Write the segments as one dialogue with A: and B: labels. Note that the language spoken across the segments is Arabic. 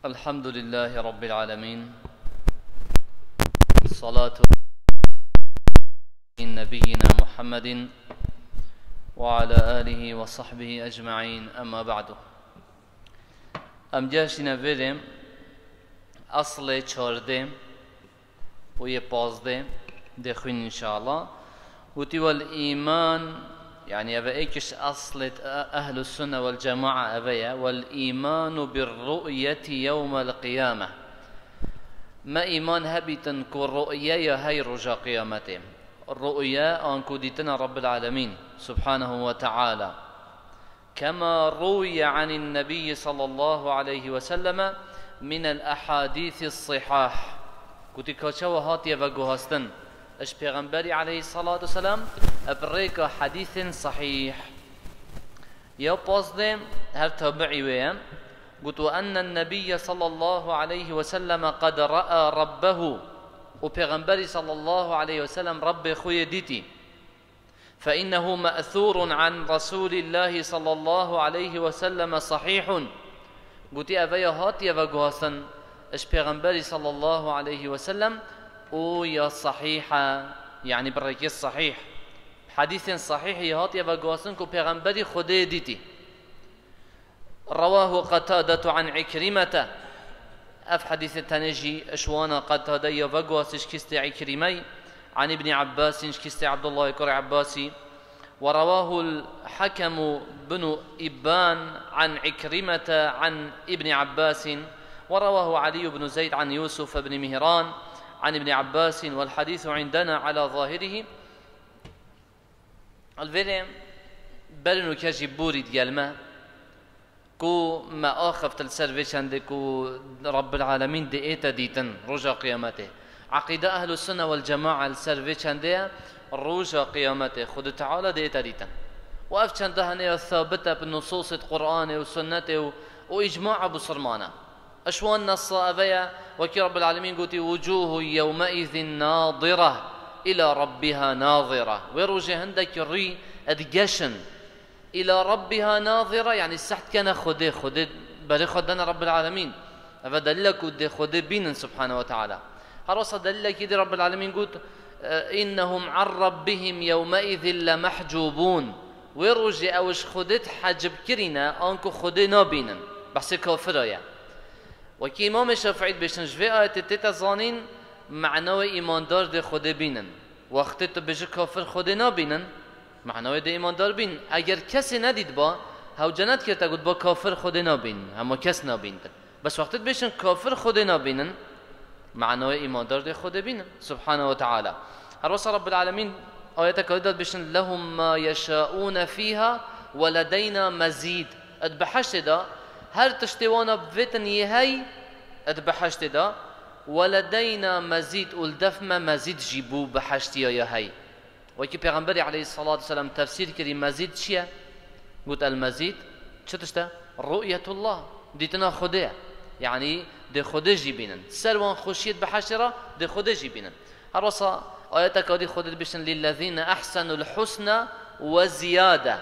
A: الحمد لله رب العالمين، الصلاة على نبينا محمد وعلى آله وصحبه أجمعين. أما بعد، جاشنا بریم أصل 14 و 15 دخوين إن شاء الله. وتي والإيمان يعني أبأيكش أصل أهل السنة والجماعة أبيا، والإيمان بالرؤية يوم القيامة. ما إيمان هبيتن كالرؤية هاي رجا قيامته. الرؤيا أنكو ديتنا رب العالمين سبحانه وتعالى، كما روي عن النبي صلى الله عليه وسلم من الأحاديث الصحاح. كنت كاشوا هاتيا وقوهستن اش پیغمبری عليه الصلاة والسلام ابريك حديث صحيح. يا بازدم هر تابعي ويام قلت أن النبي صلى الله عليه وسلم قد رأى ربه، وبيغمبري صلى الله عليه وسلم رب خوي ديتي، فإنه مأثور عن رسول الله صلى الله عليه وسلم صحيح. قلت أبيا هاتيا وقوهستن اش پیغمبری صلى الله عليه وسلم او يا صحيحة يعني بركي صحيح حديث صحيح يهات يا بقاسنكو پیغمبري خده ديتي. رواه قتادة عن عكرمة، اف حديث تنجي اشوانا قتادة يا بقاسش كست عكرمي عن ابن عباس كست عبد الله كر عباسي. ورواه الحكم بن إبان عن عكرمة عن ابن عباس. ورواه علي بن زيد عن يوسف بن مهران عن ابن عباس، والحديث عندنا على ظاهره. الفيلم برنو كاجي بوري ديالما كو ما آخفت السرفيش عندكو رب العالمين دي ايتا ديتن رجا قيامته. عقيدة أهل السنة والجماعة السرفيش عندها رجا قيامته خد تعالى دي ايتا ديتن، وأفش عندها هنية ثابتة بنصوص القرآن والسنة وإجماع بصرمانة. أشوان نص أبيا وكي رب العالمين قلت وجوه يومئذ ناظرة إلى ربها ناظرة، ويروجه عندك الري أدقشن إلى ربها ناظرة، يعني السحت كان خده بل خدنا رب العالمين فدلك ودي خده بين سبحانه وتعالى. هرص دلك يدي رب العالمين قلت إنهم عن ربهم يومئذ لمحجوبون، ويروجه أوش خدت حجب كرنا أنكو خده نابينا بحث كافرة يعني. وكي امام الشافعي بيشن جوي آيات تيتا زانين معنوي ايمان دار دي خود بينن، وقت تو بيجي كافر خود نابينن معنوي دي ايمان دار بين. اگر کسی ندید با هاو جنت کرتا قد با كافر خود نابين اما کس نابينن، بس وقت بيشن كافر خود نابينن معنوي ايمان دار دي خود بينن سبحانه وتعالى. هروس رب العالمين آيات كودات بيشن لهم ما يشاءون فيها ولدينا مزيد. اتبحشت دا هر تشتوانا بفتن يهي اتبحشت دا ولدينا مزيد والدفمة مزيد جيبو بحشت يهي. وكي پیغمبر عليه الصلاة والسلام تفسير كري مزيد شيا قلت المزيد شتشتا رؤية الله ديتنا خده، يعني دي خده جيبينن سروان خوشيت بحشرة دي خده جيبينن. هرصا آياتك ودي خده بشن للذين أحسنوا الحسنى وزيادة،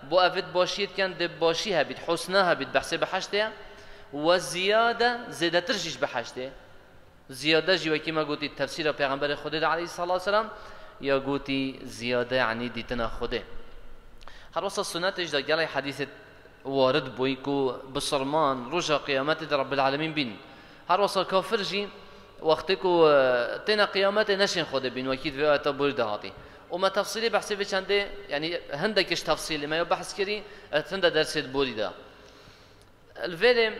A: بو أفد باشيت كان دي باشيها بيت حسناها بيت بحسي بحشته، والزيادة زيادة ترجيش بحشته. زيادة جي وكما قلتي التفسير پیغمبر خده عليه الصلاة والسلام يا قلتي زيادة يعني ديتنا خده. هروصا السنة اجدا قالي حديثة وارد بويكو بصرمان رجا قيامات رب العالمين بين. هروصا كافر جي وقتكو تنا قيامات نشين خده بين وكيد في آيات بورد هاتي. وما تفصيلي بحثي في چنده يعني هندكش تفصيلي ما يبحث كري هنده درس بوريدا. الفيلم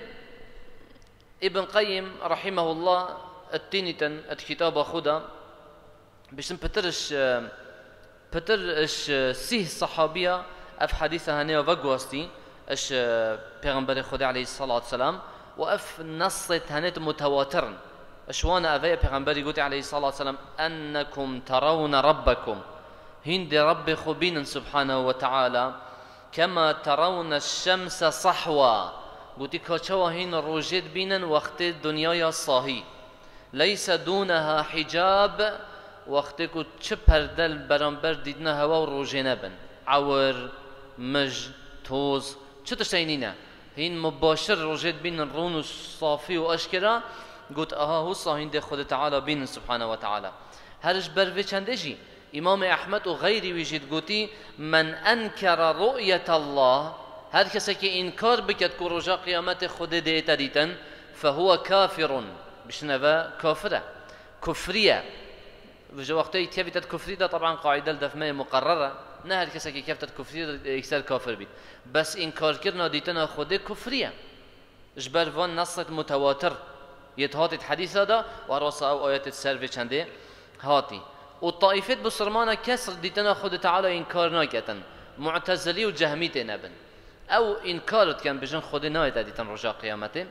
A: ابن قيم رحمه الله التينيتن الكتاب خدا بيشن بترش سيه صحابية اف حديثة هنية وقواستي اش پیغمبر خدا عليه الصلاة والسلام، واف نصت هنيت متواترن اشوانا افايا پیغمبر قلت عليه الصلاة والسلام انكم ترون ربكم هند رب خبين سبحانه وتعالى كما ترون الشمس صحوا. قلت كاشوا هين روجت بينا وقت الدنيا صاهي ليس دونها حجاب، وقت كو تشبر دل برانبر ديدنا هوا وروجنا بن عور مج توز چه تشتينينا هين مباشر رجيت بين الرون الصافي وأشكرا قلت هو صاهين دي خود تعالى بين سبحانه وتعالى. هرش برفي چندجي إمام أحمد وغيري ويجد قوتي من أنكر رؤية الله، هر كسي إنكار بكت كو رجاء قيامت خود ديتا ديتن فهو كافر، بشنفا كافرة كفرية. وجا وقتها تيابتت كفري ده طبعا قاعدة الدفمية مقررة، نه هر كسي كيفتت كفري يكسر كافر بيت، بس إنكار كرنا ديتنا خود كفرية. جبر فان نصت متواتر يتهاتي حديث هذا ورصا أو آيات السرفي چنده هاتي. والطائفات بصرمانة كسر ديتنا خود تعالى إنكار ناكتن، معتزلي وجهمي تنبن أو إنكارت كان بجن خود نايت ديتن رجاء قيامته.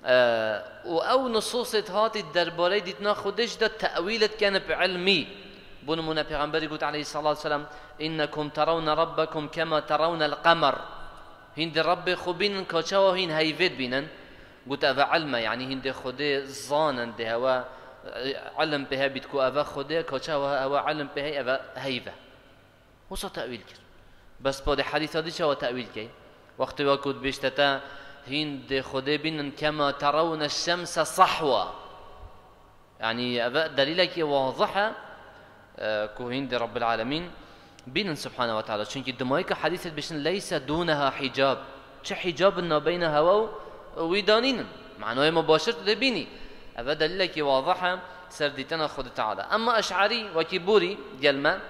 A: أو نصوص هاتي الدرباري ديتنا خودش ده تأويلت كان بعلمي. بنمونا پیغمبر قلت عليه الصلاة والسلام إنكم ترون ربكم كما ترون القمر، هند رب خوبين كاشوا هين هيفيد بينن. قلت أفا علما يعني هند خده ظانا ده هوا علم بها بيتكو أفا خده كاشوا هوا علم بها أفا هيفا وصا تأويل كر. بس بعد حديث هذا شو تأويل كي وقت وقت بيشتتا هند خده بينن كما ترون الشمس صحوة، يعني أفا دليلك واضحة كو هند رب العالمين بين سبحانه وتعالى. چونكي دمائك حديثة بشن ليس دونها حجاب، چه حجاب ما بين هوا ويدانين معناه مباشر تبيني. هذا دليلك واضحة سرديتنا خود تعالى. أما أشعري وكبوري جلما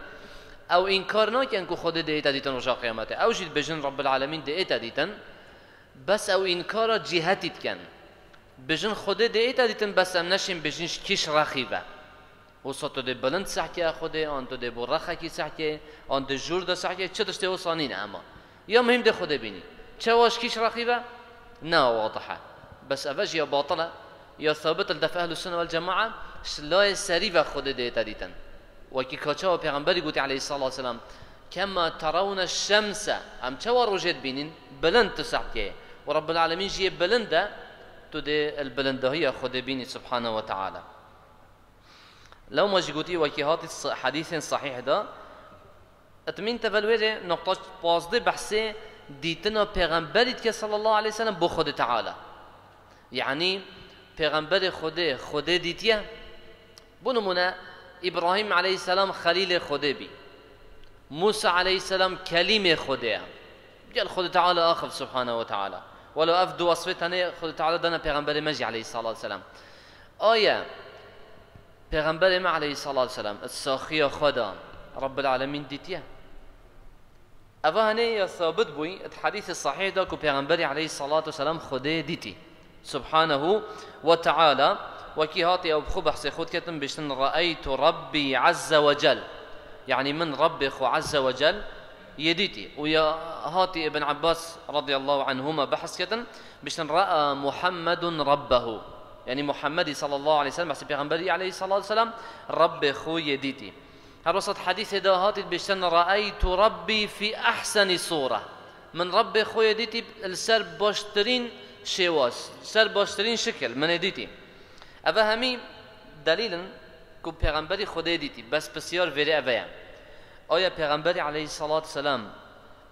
A: أو إنكارنا كأنكو خود ديتا ديتن رجاء قيامته أو جد بجن رب العالمين ديتا ديتن بس أو إنكار جهتي كان بجن خود ديتا ديتن بس أم نشين بجنش كيش رخيبة وصوتو دي بلند سحكي خوده آن تو دي برخه کی سحكي آن دي جور ده سحكي چه دشته وصانين اما يا مهم ده خوده بيني چه واش كيش رخيبة نا واضحة. بس أفج يا باطلة يا ثابت الدفع أهل السنة والجماعة شلاي سريفة خوده ديتا ديتن وكي كاتشاو پیغمبري قوتي عليه الصلاة والسلام كما ترون الشمس ام چوا روجت بينين بلند تسحكي ورب العالمين جي بلنده تو دي البلنده هي خوده بيني سبحانه وتعالى. لو ما جيقوتي وكي هاتي حديث صحيح ده اتمين تفلويري نقطة بازده بحثي ديتنا پیغمبريت صلى الله عليه وسلم بو خود تعالى، يعني پیغمبر خود ديتيا بنمونا إبراهيم عليه السلام خليل خود بي، موسى عليه السلام كلمة خودها قال خود تعالى آخر سبحانه وتعالى ولو أفدو وصفتنا خود تعالى دانا پیغمبر مجي عليه الصلاة والسلام. آية پیغمبر ما عليه الصلاة والسلام الساخية خدا رب العالمين ديتيا أفا هني ثابت بوي الحديث الصحيح ده كو پیغمبر عليه الصلاة والسلام خده ديتي سبحانه وتعالى. وكي هاتي أو بخو بحثي خود كتن بشتن رأيت ربي عز وجل، يعني من ربي خو عز وجل يديتي. ويا هاتي ابن عباس رضي الله عنهما بحث كتن بشتن رأى محمد ربه، يعني محمد صلى الله عليه وسلم بحث پیغمبري عليه الصلاة والسلام رب خو يديتي. هرصت حديث ده هاتي بشتن رأيت ربي في أحسن صورة، من رب خو يديتي السر باشترين شواس سر باشترين شكل من يديتي. أفا همي دليلا كو پیغمبري خود يديتي بس بسيار فيري أفايا آيا پیغمبري عليه الصلاة والسلام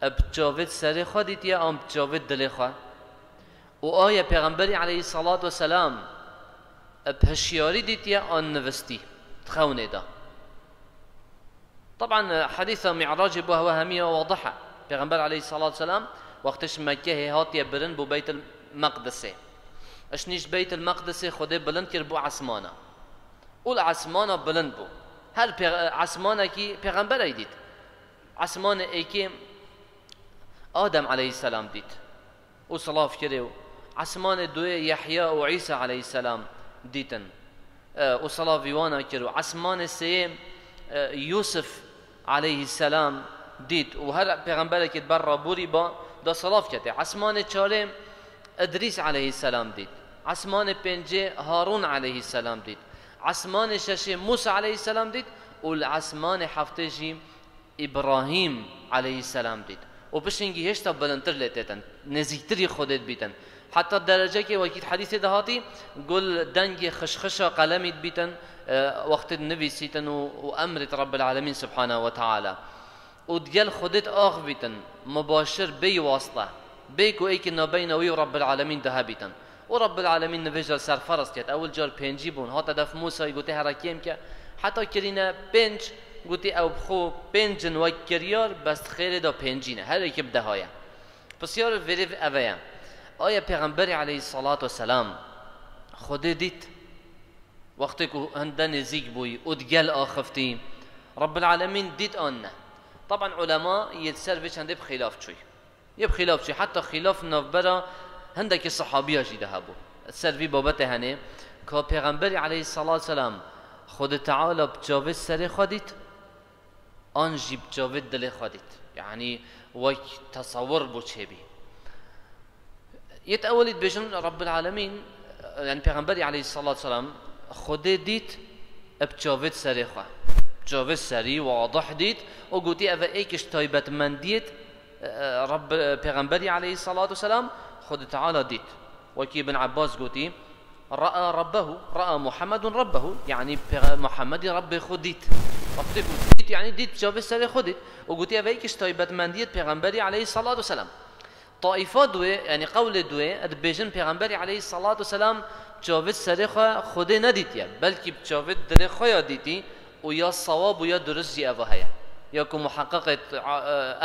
A: بجاوت سر خود ديتيا أم بجاوت دل خود، وآيا پیغمبري عليه الصلاة والسلام بهشياري ديتيا أن نفستي تخونه ده. طبعا حديث معراج بوهو همية واضحة، پیغمبر عليه الصلاة والسلام وقتش مكة هاتيا برن بو بيت المقدس اشنيش بيت المقدس خده بلند كر بو عسمانه والعسمانه بلند بو هل عسمانه كي پیغمبر ايديت عسمانه ايكي آدم عليه السلام ديت وصلاف كريو عسمانه دوي يحيى وعيسى عليه السلام ديتن وصلاف يوانا كريو عسمانه سيم يوسف عليه السلام ديت وهل پیغمبر كي برا بوري با دا صلاف كته. عسمانه چاره ادريس عليه السلام ديت، عسمان پنجه هارون عليه السلام ديت، عسمان ششه موسى عليه السلام ديت، والعسمان هفتهجي ابراهيم عليه السلام ديت. وبشنجي هشتا بلندتر لتتن نزيكتري خودت بيتن حتى الدرجه كي وكيت حديث دهاتي قل دنجي خشخشه قلمت بيتن وقت النبي سيتن وامرت رب العالمين سبحانه وتعالى ودجال خودت اخ بيتن مباشر بي واسطه بيك وإيك نبينوي ورب العالمين دهبيتن ورب العالمين نفجر سر فرس كت أول جار بينجي بون هات دف موسى يقولي هراكيم كه حتى كرينا بينج قلتي أو بخو بينجن وكريار بس خير دا بينجينا هر يك بدهايا بس يار فيريف أبيا آية پیغمبر عليه الصلاة والسلام خود ديت وقتی که هندن نزیک بوی ودجال آخفتي رب العالمين ديت آنه طبعا علماء يتسر بيش هنده بخلاف شوي يبخلاف شوي حتى خلاف نفبرا هندك الصحابية جيده هبو السر في بابته هنه که پیغمبر عليه الصلاة والسلام خود تعالى بجاوه سر خودت آن جي بجاوه دل خودت يعني وك تصور بو چه بي يتأولد بيجن رب العالمين يعني پیغمبر عليه الصلاة والسلام خود ديت بجاوه سر خود جاوه سري واضح ديت وقوتي أفا ايكش تايبت من ديت رب پیغمبر عليه الصلاة والسلام خود تعالى ديت وكي ابن عباس قوتي رأى ربه رأى محمد ربه يعني محمد رب خديت وقت ديت يعني ديت جاوه سر خديت وقوتي أفا ايكش تايبت من ديت پیغمبر عليه الصلاة والسلام طائفة دوه يعني قول دوه ادبيجن پیغمبر عليه الصلاة والسلام جاوه سر خود نديت يا بلكي جاوه دل خويا ديتي ويا الصواب ويا درس جي أبهايا ياكو محققة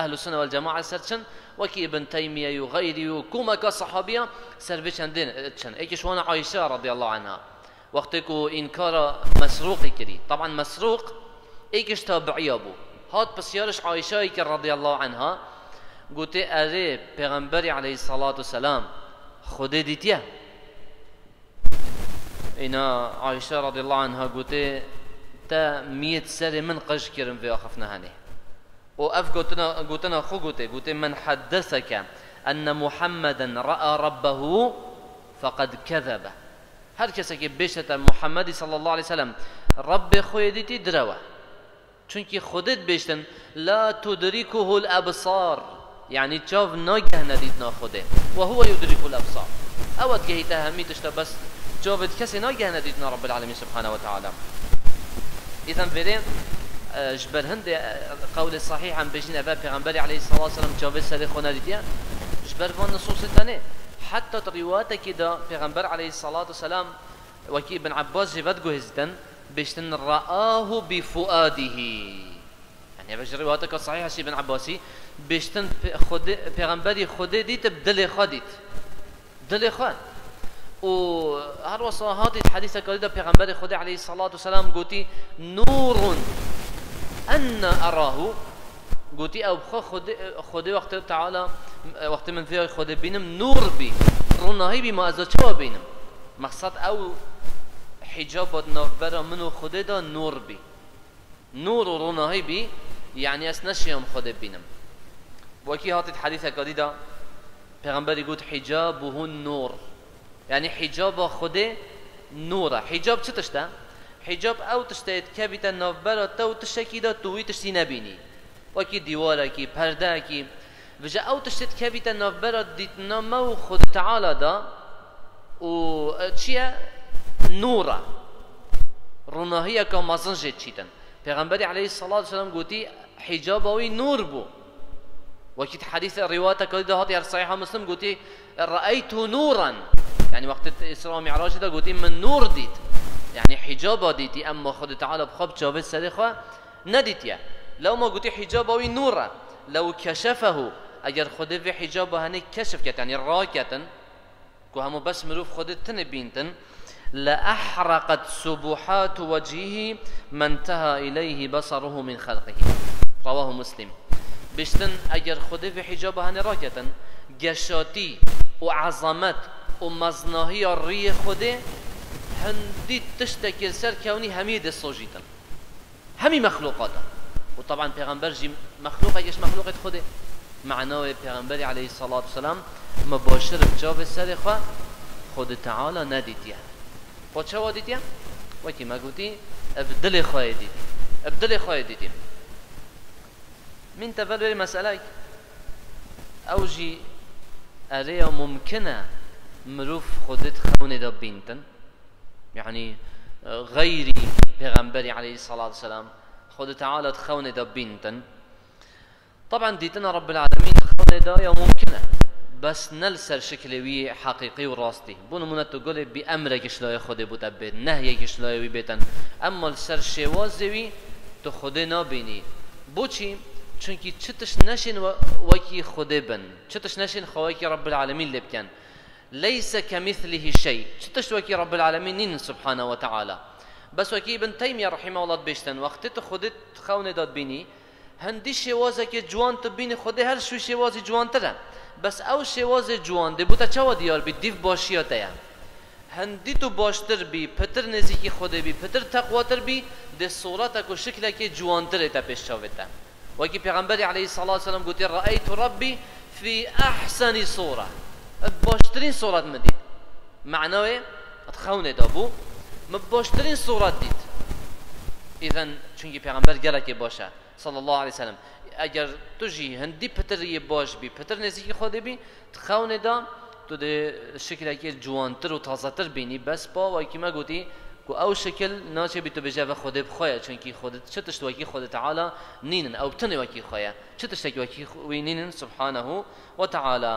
A: أهل السنة والجماعة سرشن وكي ابن تيمية يغيري وكوما كصحابية سربش عندنا تشن ايكش وانا عائشة رضي الله عنها وقتكو إنكار مسروق كري طبعا مسروق ايكش تابعي أبو هاد بسيارش عائشة رضي الله عنها قلت أري پیغمبر عليه الصلاة والسلام خود ديتيا إنا عائشة رضي الله عنها قلت تا 100 سر من قش كرم في أخفنا هني وأف قلتنا خو قلت من حدثك أن محمدا رأى ربه فقد كذب هر كسك بيشة محمد صلى الله عليه وسلم رب خويدتي دروا چونكي خودت بيشتن لا تدركه الأبصار يعني تشوف ناجه نديدنا خوده وهو يدرك الأبصار أود جهيتها هميتش بس جوابت كسي ناجه نديدنا رب العالمين سبحانه وتعالى إذن فرين جبر هند قول الصحيح عن بيجين أبا پیغمبر عليه الصلاة والسلام جواب سر خونا ديتيا جبر فان نصوص تاني حتى روايات كده پیغمبر عليه الصلاة والسلام وكي ابن عباس جبت جهزتن بيشتن رآه بفؤاده يعني بيج رواياتك الصحيحة شي ابن عباسي بيشتن خود پیغمبر خود ديت بدل خديت دل خد وهر وصاهات الحديث كده پیغمبر خدا عليه الصلاة والسلام قوتي نور أن أراه قوتي أو خد وقت تعالى وقت من فيه خد بينم نور بي روناهي بي ما أزاچوا بينم مقصد أو حجاب نافبرا منو خد دا نور بي نور روناهي بي يعني أسنشيهم خد بينم وكي هات الحديث كده پیغمبر يقول حجابه النور يعني حجاب خده نوره حجاب چه تشته؟ حجاب او تشته كبيت النافبرا تو تشكي دا توي تشتي نبيني وكي ديواره كي پرده كي وجا او تشته كبيت النافبرا ديتنا مو خود تعالى دا و چيه نوره روناهيه كمازن جيت چيتن پیغمبر عليه الصلاة والسلام قوتي حجابوي نور بو وكي حديث الروايات كده هاتي صحيحة مسلم قوتي رأيت نورا يعني وقت الإسراء والمعراج ده قلت من نور ديت يعني حجاب ديتي أما خد تعالى بخب جابت سريخة نديت يا لو ما قلت حجابه نورا لو كشفه أجر خد في حجابه هني كشف يعني راكة كهم بس مروف خد تنبينتن لأحرقت سبحات وجهه ما انتهى إليه بصره من خلقه رواه مسلم بشتن أجر خد في حجابه هني راكة جشاتي وعظمت ومزناهي الري خده هندي تشتكي سر كوني هميد الصوجيتن همي مخلوقاتا وطبعا پیغمبر جي مخلوقه ايش مخلوقه خده معناه پیغمبر عليه الصلاة والسلام مباشر بجاب سر خود تعالى نديتيا خود شو ديتيا وكي ما قلتي ابدل خواه ديتي ابدل خواه ديتي من تفلوري مسألة اوجي اريا ممكنة مروف خودت خونه دا بينتن يعني غيري پیغمبري عليه الصلاة والسلام خود تعالى خونه دا بينتن طبعا ديتنا رب العالمين خونه دا يا ممكنة بس نل سر شکلوی حقیقی و راستی بونو منت تو گله بی امر کشلای خود بوده بید نهی کشلای بیتن اما سر شوازوی تو خود نبینی بوچی چونکی چتش نشین وکی خود بن چتش نشین خواهی رب العالمین لبکن ليس كمثله شيء چتش وکی رب العالمین نین سبحانه و تعالی بس وکی ابن تیمیه رحمه الله بیشتن وقتی تو خودت خونه داد بینی هندی شوازه که جوان تبینی خودی هر شو شوازی جوان تره بس او شواز جوان ده بوده چه دیار بی دیو باشیاته یا هندی تو باشتر بی پتر نزیکی خوده بی پتر تقواتر بی ده صورتک و شکلک جوانتر تا پیش شاوته وکی پیغمبری علیه الصلاة والسلام گوتی رأیت ربی فی احسن صورة باشترین صورت مدید معناه اتخونه دابو مباشترین صورت دید اذن چونکی پیغمبر گلک باشه صلی الله علیه وسلم اگر تو جی هندی پتری باش بی پتر نزدیکی خود بی تخونه دا تو ده شکل که جوانتر و تازه‌تر بینی بس با و کی ما گویی کو او شکل ناچه بی تو بجا خود بخواه چون کی خودت چتش تو کی خود تعالی نینن او تنی و کی خواه چتش تو کی وینین سبحانه و تعالی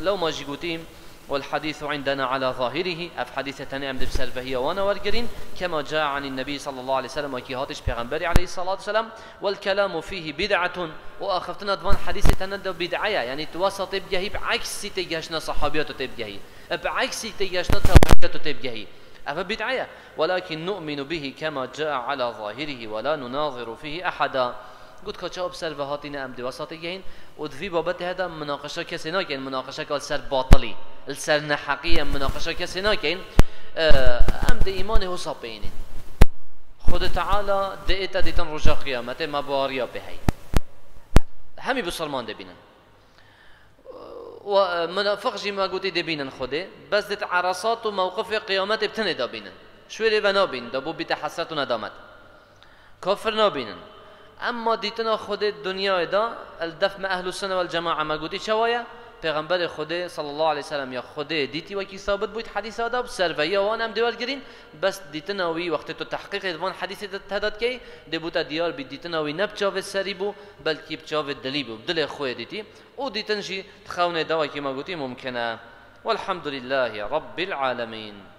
A: لو ما جی گوییم والحديث عندنا على ظاهره اف حديث تاني ام بسر فهي وانا ورجرين كما جاء عن النبي صلى الله عليه وسلم وكي هاتش پیغمبر عليه الصلاة والسلام والكلام فيه بدعة واخفتنا دوان حديث تندو بدعية يعني توسط بجهي بعكس تيجاشنا صحابيات تبجهي بعكس تيجاشنا تابعيات تبجهي اف بدعية ولكن نؤمن به كما جاء على ظاهره ولا نناظر فيه احدا قلت كتشاب سر وهاتين ام دوسط جهين ودفي بابت هذا مناقشه كسي ناكين مناقشه قال سر باطلي السر نحقية مناقشه كسي ناكين ام دي ايمانه هو صابينين خود تعالى دئتا ديتن رجا قيامته ما باريا بهي همي بسلمان دبينن ومنافق جي ما قلت دبينن خوده بس دت عرصات وموقف قيامته بتنه دبينن شوية بنابين دبو بتحسرت وندامت كفر نابينن اما دیتنا خود دنیا دا الدف مع اهل السنه والجماعه ما گویی چوایا پیغمبر خود صلی الله علیه وسلم یا خود دیتی و کی ثابت بود حدیث آداب سرویا وان هم دیوار گرین بس دیتنا وی وقت تو تحقیق وان حدیث تداد کی دبوتا دیار بی دیتنا وی نبچاو سری بو بلکی بچاو دلی بو دل خو دیتی او دیتنجی تخونه دوا کی ما گویی ممکنه والحمد لله رب العالمين.